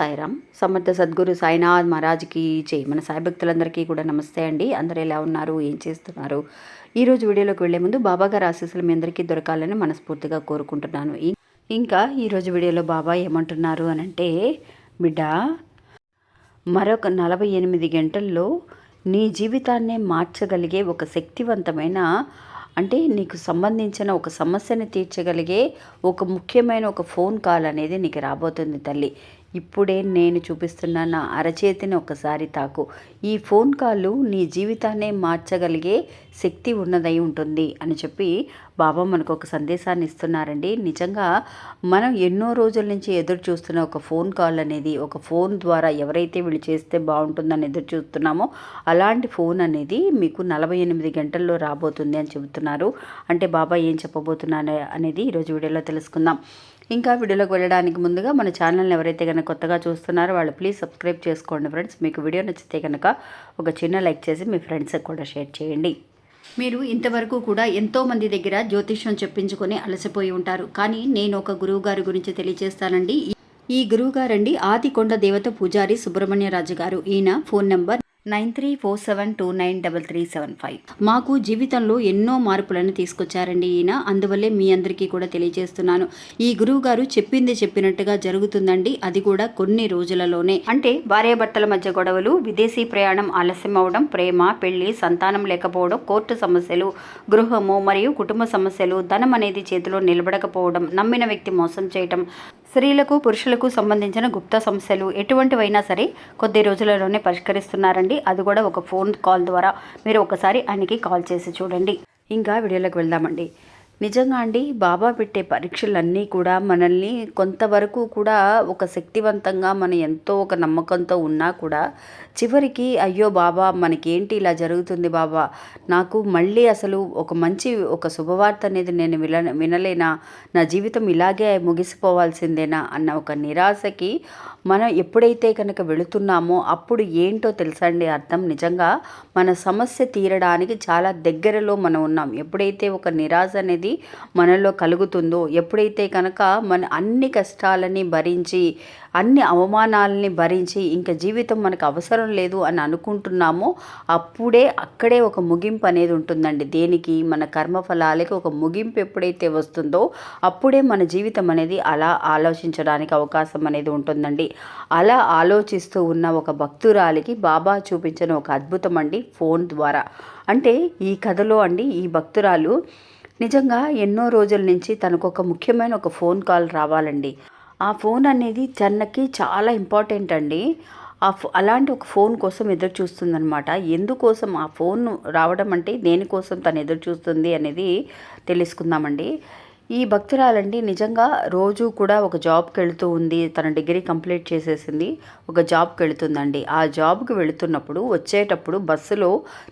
సాయిరామ్. సమర్థ సద్గురు సాయినాథ్ మహారాజ్కి జై. మన సాయి భక్తులందరికీ కూడా నమస్తే అండి. అందరూ ఎలా ఉన్నారు, ఏం చేస్తున్నారు? ఈరోజు వీడియోలోకి వెళ్లే ముందు బాబాగారి ఆశీస్సులు మీ అందరికీ దొరకాలని మనస్ఫూర్తిగా కోరుకుంటున్నాను. ఇంకా ఈరోజు వీడియోలో బాబా ఏమంటున్నారు అనంటే, బిడ్డ, మరొక 48 గంటల్లో నీ జీవితాన్నే మార్చగలిగే ఒక శక్తివంతమైన, అంటే నీకు సంబంధించిన ఒక సమస్యని తీర్చగలిగే ఒక ముఖ్యమైన ఒక ఫోన్ కాల్ అనేది నీకు రాబోతుంది తల్లి. ఇప్పుడే నేను చూపిస్తున్న నా అరచేతిని ఒకసారి తాకు. ఈ ఫోన్ కాల్ నీ జీవితాన్నే మార్చగలిగే శక్తి ఉన్నదై ఉంటుంది అని చెప్పి బాబా మనకు ఒక సందేశాన్ని ఇస్తున్నారండి. నిజంగా మనం ఎన్నో రోజుల నుంచి ఎదురు చూస్తున్న ఒక ఫోన్ కాల్ అనేది, ఒక ఫోన్ ద్వారా ఎవరైతే వీళ్ళు చేస్తే బాగుంటుందని ఎదురు చూస్తున్నామో అలాంటి ఫోన్ అనేది మీకు 48 గంటల్లో రాబోతుంది అని చెబుతున్నారు. అంటే బాబా ఏం చెప్పబోతున్నారు అనేది ఈరోజు వీడియోలో తెలుసుకుందాం. ఇంకా వీడియోలోకి వెళ్ళడానికి ముందుగా మన ఛానల్ని ఎవరైతే కనుక కొత్తగా చూస్తున్నారో వాళ్ళు ప్లీజ్ సబ్స్క్రైబ్ చేసుకోండి ఫ్రెండ్స్. మీకు వీడియో నచ్చితే కనుక ఒక చిన్న లైక్ చేసి మీ ఫ్రెండ్స్కి కూడా షేర్ చేయండి. మీరు ఇంతవరకు కూడా ఎంతోమంది దగ్గర జ్యోతిష్యం చెప్పించుకొని అలసిపోయి ఉంటారు. కానీ నేను ఒక గురువు గారి గురించి తెలియజేస్తానండి. ఈ గురువు గారండి ఆదికొండ దేవత పూజారి సుబ్రహ్మణ్యరాజు గారు. ఈయన ఫోన్ నెంబర్ 9347293375. మాకు జీవితంలో ఎన్నో మార్పులను తీసుకొచ్చారండి ఈయన. అందువల్లే మీ అందరికీ కూడా తెలియజేస్తున్నాను. ఈ గురువు గారు చెప్పింది చెప్పినట్టుగా జరుగుతుందండి. అది కూడా కొన్ని రోజులలోనే. అంటే భార్యాభర్తల మధ్య గొడవలు, విదేశీ ప్రయాణం ఆలస్యం అవడం, ప్రేమ, పెళ్లి, సంతానం లేకపోవడం, కోర్టు సమస్యలు, గృహము మరియు కుటుంబ సమస్యలు, ధనం అనేది చేతిలో నిలబడకపోవడం, నమ్మిన వ్యక్తి మోసం చేయటం, స్త్రీలకు పురుషులకు సంబంధించిన గుప్త సమస్యలు ఎటువంటివైనా సరే కొద్ది రోజులలోనే పరిష్కరిస్తున్నారండి. అది కూడా ఒక ఫోన్ కాల్ ద్వారా. మీరు ఒకసారి ఆయనకి కాల్ చేసి చూడండి. ఇంకా వీడియోలోకి వెళ్దామండి. నిజంగా అండి, బాబా పెట్టే పరీక్షలన్నీ కూడా మనల్ని కొంతవరకు కూడా ఒక శక్తివంతంగా, మన ఎంతో ఒక నమ్మకంతో ఉన్నా కూడా చివరికి అయ్యో బాబా మనకేంటి ఇలా జరుగుతుంది బాబా, నాకు మళ్ళీ అసలు ఒక మంచి ఒక శుభవార్త అనేది నేను వినలేనా, నా జీవితం ఇలాగే ముగిసిపోవాల్సిందేనా అన్న ఒక నిరాశకి మనం ఎప్పుడైతే కనుక వెళుతున్నామో అప్పుడు ఏంటో తెలుసా అండి అర్థం. నిజంగా మన సమస్య తీరడానికి చాలా దగ్గరలో మనం ఉన్నాం. ఎప్పుడైతే ఒక నిరాశ అనేది మనలో కలుగుతుందో, ఎప్పుడైతే కనుక మన అన్ని కష్టాలని భరించి, అన్ని అవమానాలని భరించి ఇంకా జీవితం మనకు అవసరం లేదు అని అనుకుంటున్నామో అక్కడే ఒక ముగింపు అనేది ఉంటుందండి. దేనికి? మన కర్మఫలాలకి ఒక ముగింపు ఎప్పుడైతే వస్తుందో అప్పుడే మన జీవితం అనేది అలా ఆలోచించడానికి అవకాశం అనేది ఉంటుందండి. అలా ఆలోచిస్తూ ఉన్న ఒక భక్తురాలికి బాబా చూపించిన ఒక అద్భుతం అండి ఫోన్ ద్వారా. అంటే ఈ కథలో అండి ఈ భక్తురాలు నిజంగా ఎన్నో రోజుల నుంచి తనకు ఒక ముఖ్యమైన ఒక ఫోన్ కాల్ రావాలండి. ఆ ఫోన్ అనేది తనకి చాలా ఇంపార్టెంట్ అండి. అలాంటి ఒక ఫోన్ కోసం ఎదురు చూస్తుందనమాట. ఎందుకోసం ఆ ఫోన్ రావడం అంటే దేనికోసం తను ఎదురు చూస్తుంది అనేది తెలుసుకుందామండి. ఈ భక్తురాలండి నిజంగా రోజు కూడా ఒక జాబ్కి వెళుతూ ఉంది. తన డిగ్రీ కంప్లీట్ చేసేసింది, ఒక జాబ్కి వెళుతుందండి. ఆ జాబ్కి వెళుతున్నప్పుడు వచ్చేటప్పుడు బస్సులో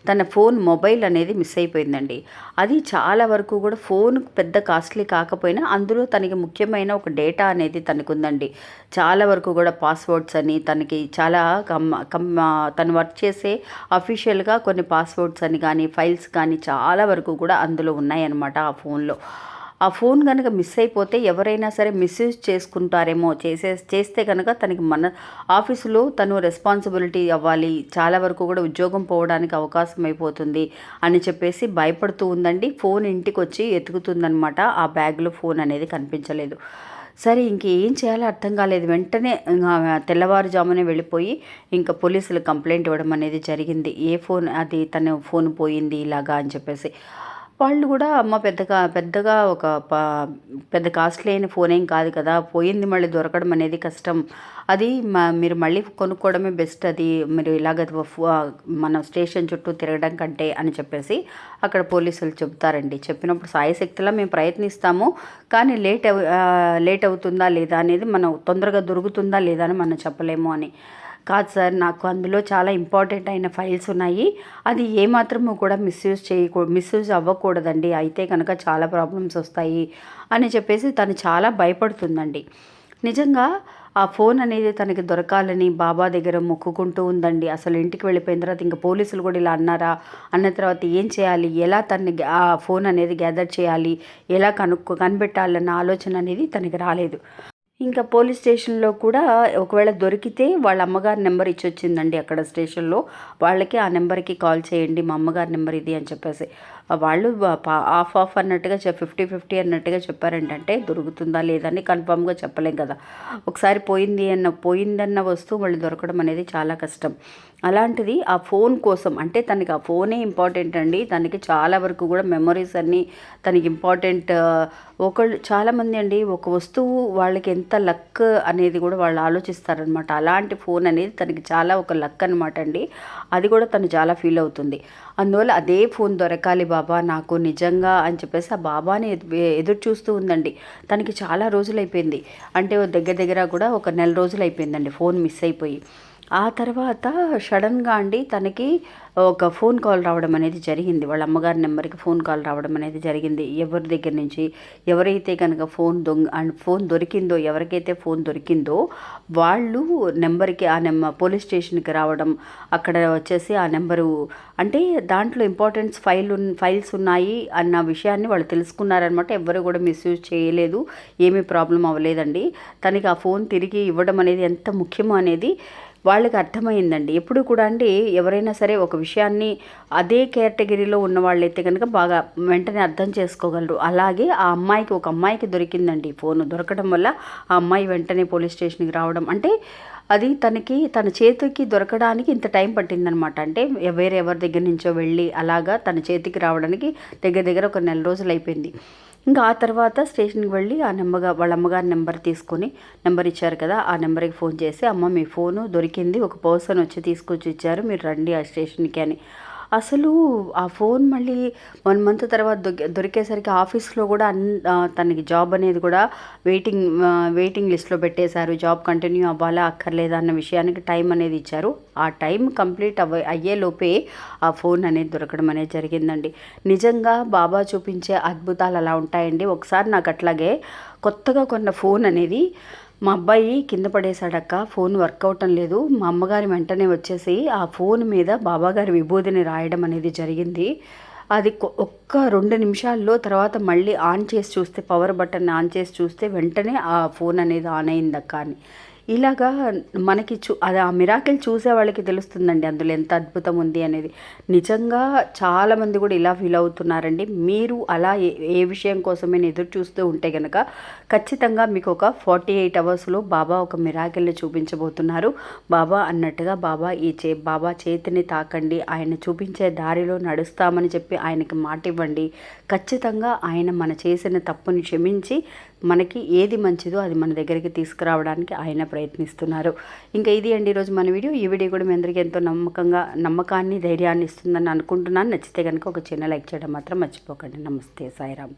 తన మొబైల్ అనేది మిస్ అయిపోయిందండి. అది చాలా వరకు కూడా ఫోన్ పెద్ద కాస్ట్లీ కాకపోయినా అందులో తనకి ముఖ్యమైన ఒక డేటా అనేది తనకు ఉందండి. చాలా వరకు కూడా పాస్వర్డ్స్ అని తనకి చాలా తను వర్క్ చేసే అఫీషియల్గా కొన్ని పాస్వర్డ్స్ అని కానీ ఫైల్స్ కానీ చాలా వరకు కూడా అందులో ఉన్నాయన్నమాట ఆ ఫోన్లో. ఆ ఫోన్ కనుక మిస్ అయిపోతే ఎవరైనా సరే మిస్యూజ్ చేసుకుంటారేమో, చేస్తే కనుక తనకి మన ఆఫీసులో తను రెస్పాన్సిబిలిటీ అవ్వాలి, చాలా వరకు కూడా ఉద్యోగం పోవడానికి అవకాశం అయిపోతుంది అని చెప్పేసి భయపడుతూ ఉందండి. ఫోన్ ఇంటికి వచ్చి ఎతుకుతుందనమాట. ఆ బ్యాగ్లో ఫోన్ అనేది కనిపించలేదు. సరే ఇంకేం చేయాలో అర్థం కాలేదు. వెంటనే తెల్లవారుజామునే వెళ్ళిపోయి ఇంకా పోలీసులకు కంప్లైంట్ ఇవ్వడం అనేది జరిగింది. ఏ ఫోన్ అది, తన ఫోన్ పోయింది ఇలాగా అని చెప్పేసి. వాళ్ళు కూడా అమ్మ పెద్దగా ఒక పెద్ద కాస్ట్లీ అయిన ఫోన్ ఏం కాదు కదా, పోయింది మళ్ళీ దొరకడం అనేది కష్టం, అది మీరు మళ్ళీ కొనుక్కోవడమే బెస్ట్, అది మీరు ఇలాగ మన స్టేషన్ చుట్టూ తిరగడం కంటే అని చెప్పేసి అక్కడ పోలీసులు చెబుతారండి. చెప్పినప్పుడు సాయశక్తిలా మేము ప్రయత్నిస్తాము, కానీ లేట్ అవుతుందా లేదా అనేది, మనం తొందరగా దొరుకుతుందా లేదా అని మనం చెప్పలేము అని. కాదు సార్, నాకు అందులో చాలా ఇంపార్టెంట్ అయిన ఫైల్స్ ఉన్నాయి, అది ఏమాత్రము కూడా మిస్యూజ్ అవ్వకూడదండి, అయితే కనుక చాలా ప్రాబ్లమ్స్ వస్తాయి అని చెప్పేసి తను చాలా భయపడుతుందండి. నిజంగా ఆ ఫోన్ అనేది తనకి దొరకాలని బాబా దగ్గర మొక్కుకుంటూ ఉందండి. అసలు ఇంటికి వెళ్ళిపోయిన తర్వాత ఇంకా పోలీసులు కూడా ఇలా అన్నారా, అన్న తర్వాత ఏం చేయాలి, ఎలా తనని ఆ ఫోన్ అనేది గ్యాదర్ చేయాలి, ఎలా కనిపెట్టాలన్న ఆలోచన అనేది తనకి రాలేదు. ఇంకా పోలీస్ స్టేషన్లో కూడా ఒకవేళ దొరికితే వాళ్ళ అమ్మగారి నెంబర్ ఇచ్చొచ్చిందండి అక్కడ స్టేషన్లో. వాళ్ళకి ఆ నెంబర్కి కాల్ చేయండి, మా అమ్మగారి నెంబర్ ఇది అని చెప్పేసి. వాళ్ళు ఆఫ్ అన్నట్టుగా 50-50 అన్నట్టుగా చెప్పారండి. అంటే దొరుకుతుందా లేదని కన్ఫామ్గా చెప్పలేం కదా. ఒకసారి పోయిందన్న వస్తువు మళ్ళీ దొరకడం అనేది చాలా కష్టం. అలాంటిది ఆ ఫోన్ కోసం, అంటే తనకి ఆ ఫోనే ఇంపార్టెంట్ అండి. తనకి చాలా వరకు కూడా మెమరీస్ అన్నీ తనకి ఇంపార్టెంట్. చాలామంది అండి ఒక వస్తువు వాళ్ళకి ఎంత లక్ అనేది కూడా వాళ్ళు ఆలోచిస్తారనమాట. అలాంటి ఫోన్ అనేది తనకి చాలా ఒక లక్ అనమాట అండి. అది కూడా తను చాలా ఫీల్ అవుతుంది. అందువల్ల అదే ఫోన్ దొరకాలి బాబా నాకు నిజంగా అని చెప్పేసి ఆ బాబాని ఎదురు చూస్తూ ఉందండి. తనకి చాలా రోజులైపోయింది, అంటే దగ్గర దగ్గర కూడా ఒక నెల రోజులు అయిపోయిందండి ఫోన్ మిస్ అయిపోయి. ఆ తర్వాత సడన్గా అండి తనకి ఒక ఫోన్ కాల్ రావడం అనేది జరిగింది. వాళ్ళ అమ్మగారి నెంబర్కి ఫోన్ కాల్ రావడం అనేది జరిగింది. ఎవరి దగ్గర నుంచి, ఎవరైతే కనుక ఫోన్ దొరికిందో, ఎవరికైతే ఫోన్ దొరికిందో వాళ్ళు నెంబర్కి పోలీస్ స్టేషన్కి రావడం, అక్కడ వచ్చేసి ఆ నెంబరు, అంటే దాంట్లో ఫైల్స్ ఉన్నాయి అన్న విషయాన్ని వాళ్ళు తెలుసుకున్నారనమాట. ఎవరు కూడా మిస్యూజ్ చేయలేదు, ఏమీ ప్రాబ్లం అవ్వలేదండి. తనకి ఆ ఫోన్ తిరిగి ఇవ్వడం అనేది ఎంత ముఖ్యమో అనేది వాళ్ళకి అర్థమైందండి. ఎప్పుడు కూడా అండి ఎవరైనా సరే ఒక విషయాన్ని అదే కేటగిరీలో ఉన్న వాళ్ళైతే కనుక బాగా వెంటనే అర్థం చేసుకోగలరు. అలాగే ఒక అమ్మాయికి దొరికిందండి ఫోను. దొరకడం వల్ల ఆ అమ్మాయి వెంటనే పోలీస్ స్టేషన్కి రావడం, అంటే అది తన చేతికి దొరకడానికి ఇంత టైం పట్టిందనమాట. అంటే ఎవరి దగ్గర నుంచో వెళ్ళి అలాగా తన చేతికి రావడానికి దగ్గర దగ్గర ఒక నెల రోజులు అయిపోయింది. ఇంకా ఆ తర్వాత స్టేషన్కి వెళ్ళి వాళ్ళ అమ్మగారి నెంబర్ తీసుకొని, నెంబర్ ఇచ్చారు కదా, ఆ నెంబర్కి ఫోన్ చేసి, అమ్మ మీ ఫోను దొరికింది, ఒక పర్సన్ వచ్చి తీసుకొచ్చి ఇచ్చారు, మీరు రండి ఆ స్టేషన్కి అని. అసలు ఆ ఫోన్ మళ్ళీ 1 మంత్ తర్వాత దొరికేసరికి ఆఫీస్లో కూడా తనకి జాబ్ అనేది కూడా వెయిటింగ్ లిస్ట్లో పెట్టేశారు. జాబ్ కంటిన్యూ అవ్వాలా అక్కర్లేదా అన్న విషయానికి టైం అనేది ఇచ్చారు. ఆ టైం కంప్లీట్ అయ్యేలోపే ఆ ఫోన్ అనేది దొరకడం అనేది జరిగిందండి. నిజంగా బాబా చూపించే అద్భుతాలు అలా ఉంటాయండి. ఒకసారి నాకు అట్లాగే కొత్తగా కొన్న ఫోన్ అనేది మా అబ్బాయి కింద పడేశాడక్క, ఫోన్ వర్క్ అవటం లేదు. మా అమ్మగారి వెంటనే వచ్చేసి ఆ ఫోన్ మీద బాబాగారి విభూదిని రాయడం అనేది జరిగింది. అది ఒక్క 2 నిమిషాల్లో తర్వాత మళ్ళీ ఆన్ చేసి చూస్తే, పవర్ బటన్ ఆన్ చేసి చూస్తే వెంటనే ఆ ఫోన్ అనేది ఆన్ అయిందక్క అని. ఇలాగా మనకి అది ఆ మిరాకిల్ చూసే వాళ్ళకి తెలుస్తుందండి అందులో ఎంత అద్భుతం ఉంది అనేది. నిజంగా చాలామంది కూడా ఇలా ఫీల్ అవుతున్నారండి. మీరు అలా ఏ విషయం కోసమైనా ఎదురు చూస్తూ ఉంటే కనుక ఖచ్చితంగా మీకు ఒక 48 అవర్స్లో బాబా ఒక మిరాకిల్ని చూపించబోతున్నారు. బాబా అన్నట్టుగా బాబా చేతిని తాకండి, ఆయన చూపించే దారిలో నడుస్తామని చెప్పి ఆయనకి మాట ఇవ్వండి. ఖచ్చితంగా ఆయన మన చేసిన తప్పుని క్షమించి మనకి ఏది మంచిదో అది మన దగ్గరికి తీసుకురావడానికి ఆయన ప్రయత్నిస్తున్నారు. ఇంకా ఇది అండి ఈరోజు మన వీడియో. ఈ వీడియో కూడా మీ అందరికీ ఎంతో నమ్మకాన్ని, ధైర్యాన్ని ఇస్తుందని అనుకుంటున్నాను. నచ్చితే కనుక ఒక చిన్న లైక్ చేయడం మాత్రం మర్చిపోకండి. నమస్తే, సాయిరామ్.